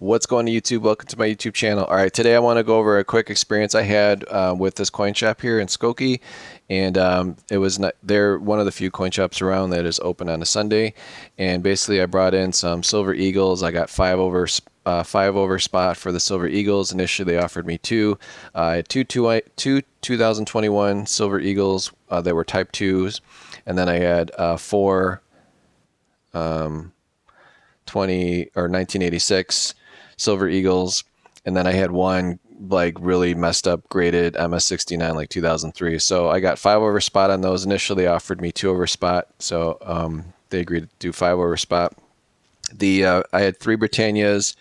What's going to YouTube? Welcome to my YouTube channel. All right, today I want to go over a quick experience I had with this coin shop here in Skokie, and it was not, they're one of the few coin shops around that is open on a Sunday. And basically, I brought in some Silver Eagles. I got five over spot for the Silver Eagles. Initially, they offered me two. I had two 2021 Silver Eagles that were Type 2s, and then I had four 20 or 1986 Silver Eagles, and then I had one like really messed up graded MS69 like 2003. So I got five over spot on those. Initially, they offered me two over spot, so they agreed to do five over spot. I had three Britannias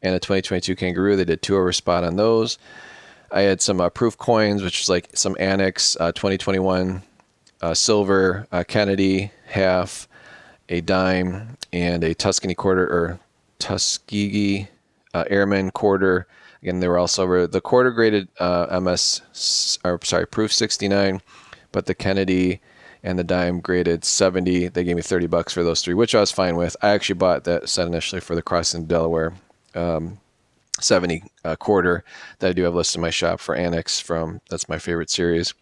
and a 2022 Kangaroo. They did two over spot on those. I had some proof coins, which was like some Annex 2021 silver Kennedy half, a dime, and a Tuscany quarter or Tuskegee Airman quarter. Again, they were all silver. The quarter graded proof 69, but the Kennedy and the dime graded 70. They gave me $30 for those three, which I was fine with. I actually bought that set initially for the Crossing Delaware 70 quarter that I do have listed in my shop for Annex that's my favorite series.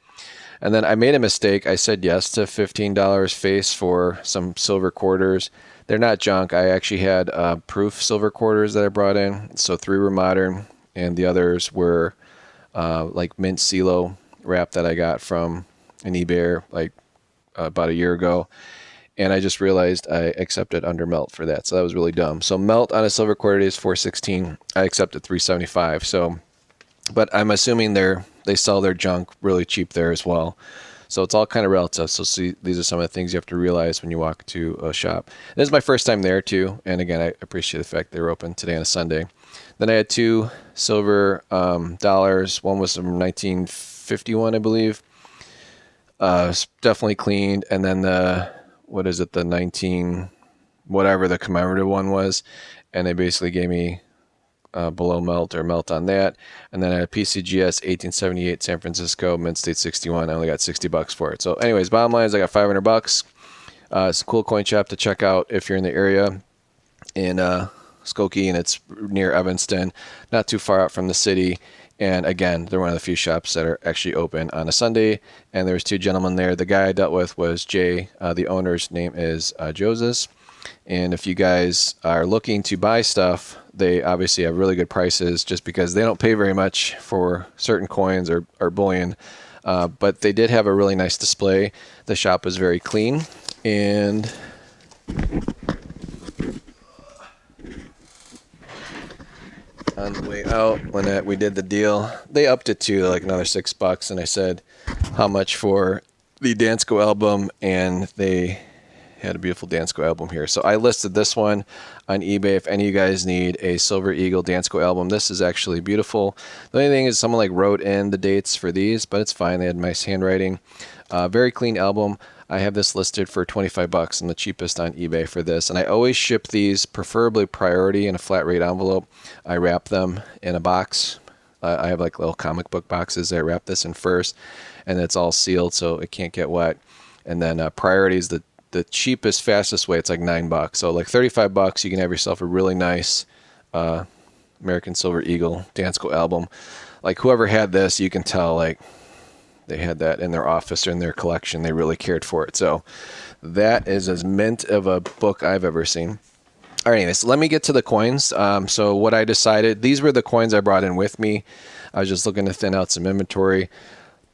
And then I made a mistake. I said yes to $15 face for some silver quarters. They're not junk. I actually had proof silver quarters that I brought in. So three were modern, and the others were like mint CeeLo wrap that I got from an eBay like about a year ago. And I just realized I accepted under melt for that. So that was really dumb. So melt on a silver quarter is $4.16. I accepted $3.75. So, but I'm assuming they sell their junk really cheap there as well. So it's all kind of relative. So see, these are some of the things you have to realize when you walk to a shop. This is my first time there too. And again, I appreciate the fact they were open today on a Sunday. Then I had two silver dollars. One was from 1951, I believe. Definitely cleaned. And then the 19, whatever the commemorative one was. And they basically gave me below melt or melt on that. And then I had PCGS 1878 San Francisco Mint State 61. I only got $60 for it. So anyways, bottom line is I got $500. It's a cool coin shop to check out if you're in the area in Skokie, and it's near Evanston, not too far out from the city. And again, they're one of the few shops that are actually open on a Sunday. And there's two gentlemen there. The guy I dealt with was Jay. The owner's name is Joseph. And if you guys are looking to buy stuff, they obviously have really good prices just because they don't pay very much for certain coins or bullion. But they did have a really nice display. The shop was very clean. And on the way out, when we did the deal, they upped it to like another $6. And I said, how much for the Dansko album? And they had a beautiful Dansko album here. So I listed this one on eBay. If any of you guys need a Silver Eagle Dansko album, this is actually beautiful. The only thing is someone like wrote in the dates for these, but it's fine. They had nice handwriting. Very clean album. I have this listed for $25. I'm the cheapest on eBay for this. And I always ship these, preferably priority, in a flat rate envelope. I wrap them in a box. I have like little comic book boxes. I wrap this in first, and it's all sealed so it can't get wet. And then priority is the cheapest, fastest way. It's like $9. So like $35, you can have yourself a really nice American Silver Eagle Dansko album. Like whoever had this, you can tell like they had that in their office or in their collection. They really cared for it. So that is as mint of a book I've ever seen. All right, anyways, let me get to the coins. So what I decided, these were the coins I brought in with me. I was just looking to thin out some inventory.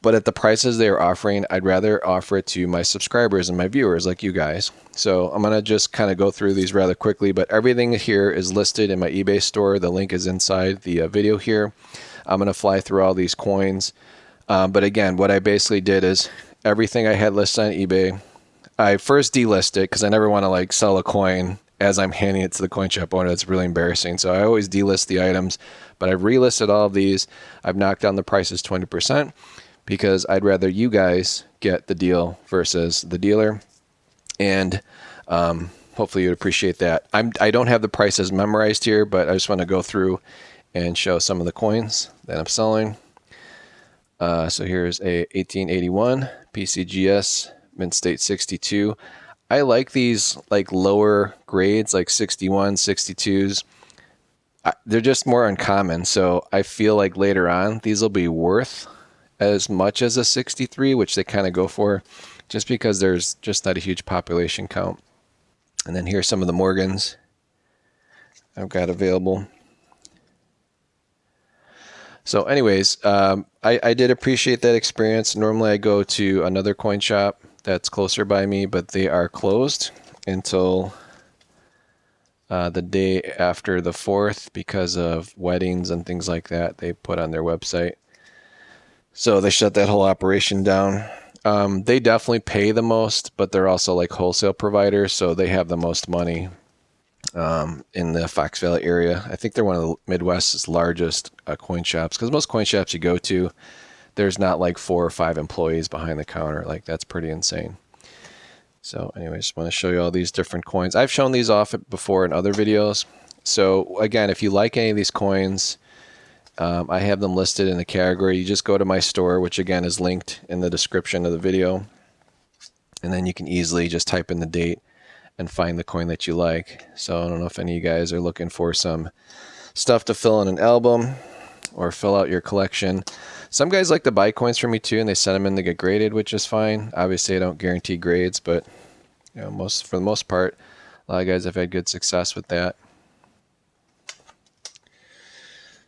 But at the prices they are offering, I'd rather offer it to my subscribers and my viewers like you guys. So I'm going to just kind of go through these rather quickly. But everything here is listed in my eBay store. The link is inside the video here. I'm going to fly through all these coins. But again, what I basically did is everything I had listed on eBay, I first delisted because I never want to like sell a coin as I'm handing it to the coin shop owner. That's really embarrassing. So I always delist the items. But I've relisted all of these. I've knocked down the prices 20%. Because I'd rather you guys get the deal versus the dealer. And hopefully you'd appreciate that. I don't have the prices memorized here, but I just want to go through and show some of the coins that I'm selling. So here's a 1881 PCGS Mint State 62. I like these like lower grades, like 61, 62s. they're just more uncommon. So I feel like later on these will be worth as much as a 63, which they kind of go for, just because there's just not a huge population count. And then here's some of the Morgans I've got available. So anyways, I did appreciate that experience. Normally I go to another coin shop that's closer by me, but they are closed until the day after the 4th because of weddings and things like that they put on their website. So they shut that whole operation down. They definitely pay the most, but they're also like wholesale providers, so they have the most money in the Fox Valley area. I think they're one of the Midwest's largest coin shops, because most coin shops you go to, there's not like 4 or 5 employees behind the counter. Like, that's pretty insane. So anyway, just want to show you all these different coins. I've shown these off before in other videos. So again, if you like any of these coins, I have them listed in the category. You just go to my store, which again is linked in the description of the video. And then you can easily just type in the date and find the coin that you like. So I don't know if any of you guys are looking for some stuff to fill in an album or fill out your collection. Some guys like to buy coins from me too, and they send them in to get graded, which is fine. Obviously, I don't guarantee grades, but you know, for the most part, a lot of guys have had good success with that.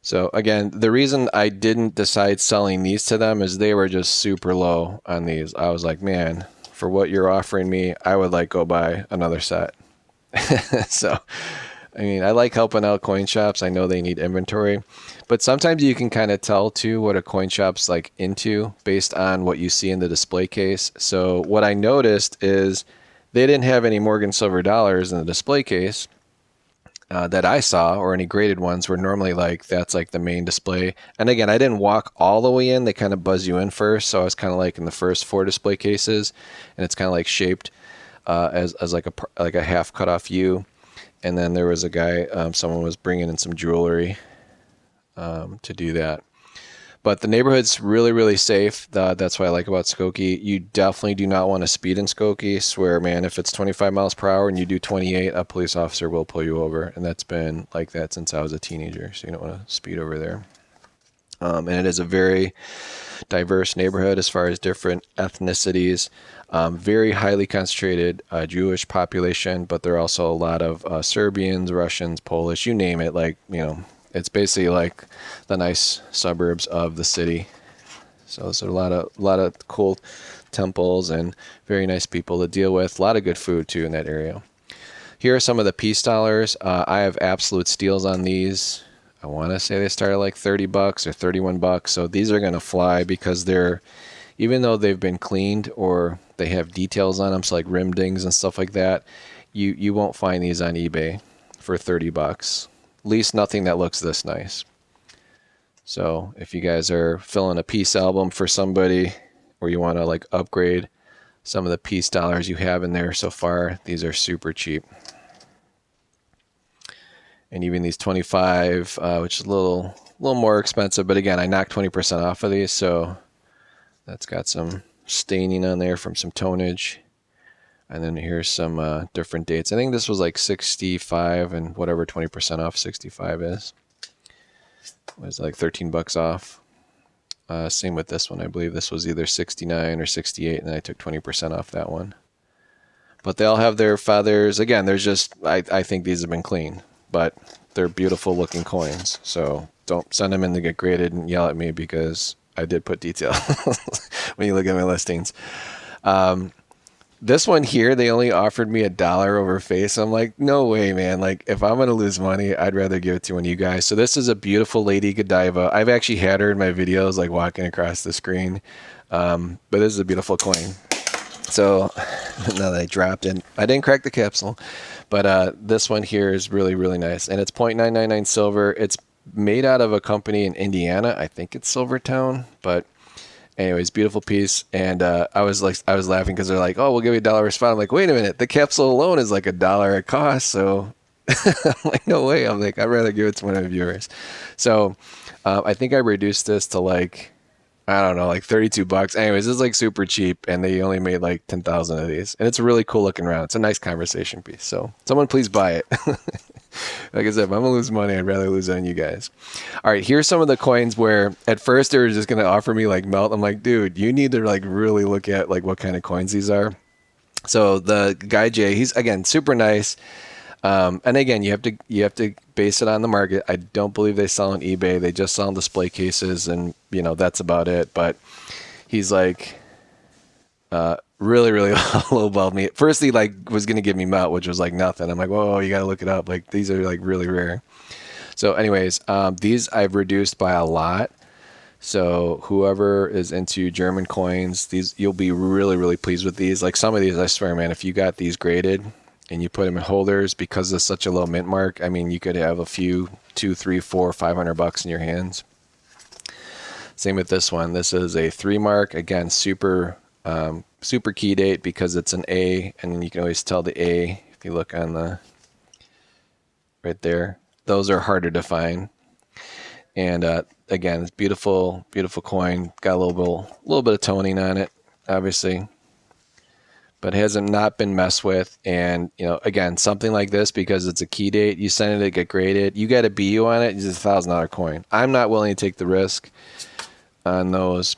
So again, the reason I didn't decide selling these to them is they were just super low on these. I was like, man, for what you're offering me, I would like go buy another set. So, I mean, I like helping out coin shops. I know they need inventory, but sometimes you can kind of tell too what a coin shop's like into based on what you see in the display case. So what I noticed is they didn't have any Morgan silver dollars in the display case that I saw, or any graded ones, were normally like, that's like the main display. And again, I didn't walk all the way in. They kind of buzz you in first. So I was kind of like in the first 4 display cases, and it's kind of like shaped as like a half cut off U. And then there was a guy, someone was bringing in some jewelry to do that. But the neighborhood's really, really safe. That's what I like about Skokie. You definitely do not want to speed in Skokie. Swear, man, if it's 25 miles per hour and you do 28, a police officer will pull you over. And that's been like that since I was a teenager. So you don't want to speed over there. And it is a very diverse neighborhood as far as different ethnicities. Very highly concentrated Jewish population, but there are also a lot of Serbians, Russians, Polish, you name it. Like, you know, it's basically like the nice suburbs of the city. So there's a lot of cool temples and very nice people to deal with. A lot of good food too in that area. Here are some of the peace dollars. I have absolute steals on these. I want to say they start at like $30 or $31. So these are going to fly because they're, even though they've been cleaned or they have details on them, so like rim dings and stuff like that, you won't find these on eBay for $30. At least nothing that looks this nice. So if you guys are filling a peace album for somebody, or you want to like upgrade some of the peace dollars you have in there so far, these are super cheap. And even these 25, which is a little more expensive, but again, I knocked 20% off of these, so that's got some staining on there from some tonnage. And then here's some different dates. I think this was like 65 and whatever 20% off 65 is. It was like $13 off. Same with this one. I believe this was either 69 or 68, and then I took 20% off that one. But they all have their feathers. Again, there's just, I think these have been clean, but they're beautiful looking coins. So don't send them in to get graded and yell at me, because I did put detail when you look at my listings. This one here, they only offered me $1 over face. I'm like, no way, man. Like, if I'm going to lose money, I'd rather give it to one of you guys. So this is a beautiful Lady Godiva. I've actually had her in my videos, like walking across the screen. But this is a beautiful coin. So now that I dropped in, I didn't crack the capsule, but this one here is really, really nice. And it's 0.999 silver. It's made out of a company in Indiana. I think it's Silvertown, but anyways, beautiful piece. And I was laughing because they're like, oh, we'll give you $1 a spot. I'm like, wait a minute, the capsule alone is like $1 a cost. So I'm like, no way. I'm like, I'd rather give it to one of the viewers. So I think I reduced this to like, I don't know, like $32. Anyways, this is like super cheap, and they only made like 10,000 of these. And it's a really cool looking round. It's a nice conversation piece. So someone please buy it. Like I said, if I'm gonna lose money, I'd rather lose it on you guys. All right, here's some of the coins where at first they were just gonna offer me like melt. I'm like, dude, you need to like really look at like what kind of coins these are. So the guy Jay, he's again super nice. And again, you have to base it on the market. I don't believe they sell on eBay. They just sell in display cases, and that's about it. But he's like really really low balled me. At first, he like was gonna give me melt, which was like nothing. I'm like, whoa, you gotta look it up. Like these are like really rare. So, anyways, these I've reduced by a lot. So whoever is into German coins, these you'll be really, really pleased with these. Like some of these, I swear, man, if you got these graded and you put them in holders because it's such a low mint mark, I mean, you could have a few, two, three, four, $500 in your hands. Same with this one. This is a 3 mark. Again, super key date because it's an A, and then you can always tell the A if you look on the right there. Those are harder to find. And again, it's beautiful, beautiful coin. Got a little bit of toning on it, obviously, but it hasn't not been messed with. And again, something like this, because it's a key date, you send it to get graded, you got a BU on it, it's $1,000 coin. I'm not willing to take the risk on those.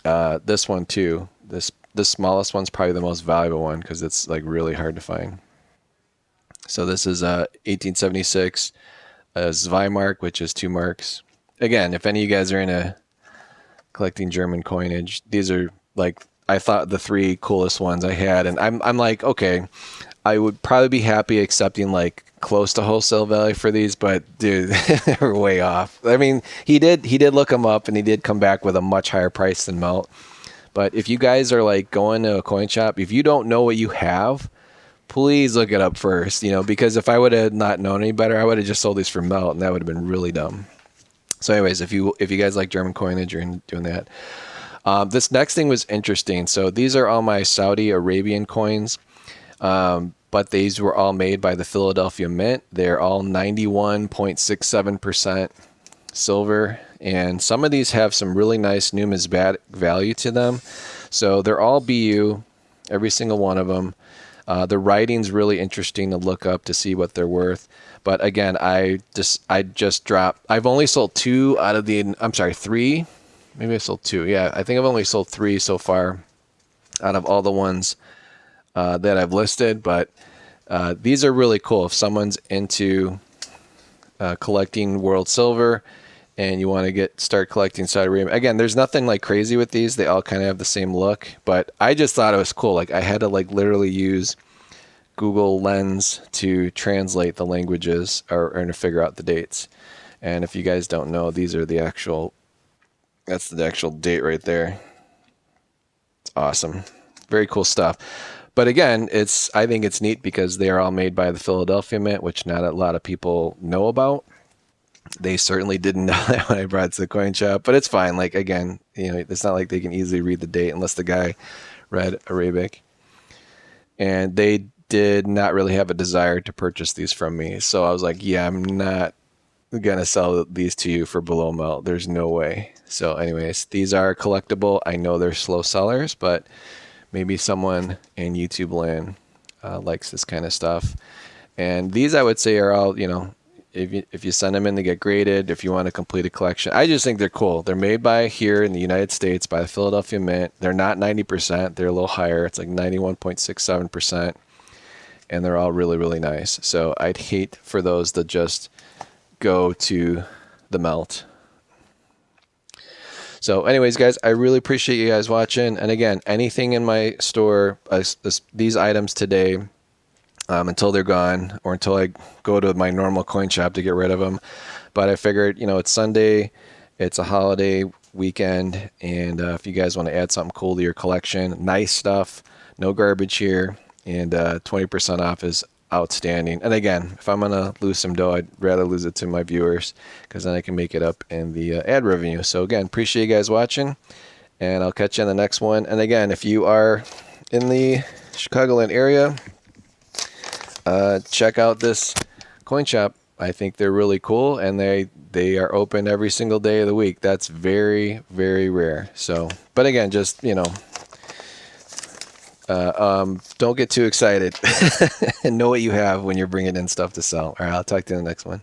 This one too. This smallest one's probably the most valuable one because it's like really hard to find. So this is 1876 Zweimark, which is 2 marks. Again, if any of you guys are into collecting German coinage, these are like, I thought the 3 coolest ones I had, and I'm like, okay, I would probably be happy accepting like close to wholesale value for these, but dude, they were way off. I mean, he did look them up, and he did come back with a much higher price than melt. But if you guys are like going to a coin shop, if you don't know what you have, please look it up first, because if I would have not known any better, I would have just sold these for melt, and that would have been really dumb. So anyways, if you guys like German coinage, you're doing that. This next thing was interesting. So these are all my Saudi Arabian coins, but these were all made by the Philadelphia Mint. They're all 91.67% silver, and some of these have some really nice numismatic value to them. So they're all BU, every single one of them. The writing's really interesting to look up to see what they're worth. But again, I just dropped. I've only sold 2 out of the. I'm sorry, 3. Maybe I sold 2. Yeah, I think I've only sold 3 so far out of all the ones that I've listed. But these are really cool. If someone's into collecting world silver and you want to start collecting Saudi Arabia, again, there's nothing like crazy with these. They all kind of have the same look. But I just thought it was cool. Like I had to like literally use Google Lens to translate the languages or to figure out the dates. And if you guys don't know, these are that's the actual date right there. It's awesome. Very cool stuff. But again, I think it's neat because they are all made by the Philadelphia Mint, which not a lot of people know about. They certainly didn't know that when I brought it to the coin shop, but it's fine. Like again, it's not like they can easily read the date unless the guy read Arabic. And they did not really have a desire to purchase these from me. So I was like, yeah, I'm not going to sell these to you for below melt. There's no way. So anyways, these are collectible. I know they're slow sellers, but maybe someone in YouTube land likes this kind of stuff. And these I would say are all, if you send them in to get graded, if you want to complete a collection, I just think they're cool. They're made by here in the United States by the Philadelphia Mint. They're not 90%. They're a little higher. It's like 91.67%. And they're all really, really nice. So I'd hate for those to just go to the melt. So anyways, guys, I really appreciate you guys watching. And again, anything in my store, these items today, until they're gone or until I go to my normal coin shop to get rid of them. But I figured, it's Sunday, it's a holiday weekend, and if you guys want to add something cool to your collection, nice stuff, no garbage here, and 20% off is outstanding. And again, if I'm gonna lose some dough, I'd rather lose it to my viewers because then I can make it up in the ad revenue. So again, appreciate you guys watching, and I'll catch you in the next one. And again, if you are in the Chicagoland area, check out this coin shop. I think they're really cool, and they are open every single day of the week. That's very, very rare. So, but again, just Don't get too excited and know what you have when you're bringing in stuff to sell. All right, I'll talk to you in the next one.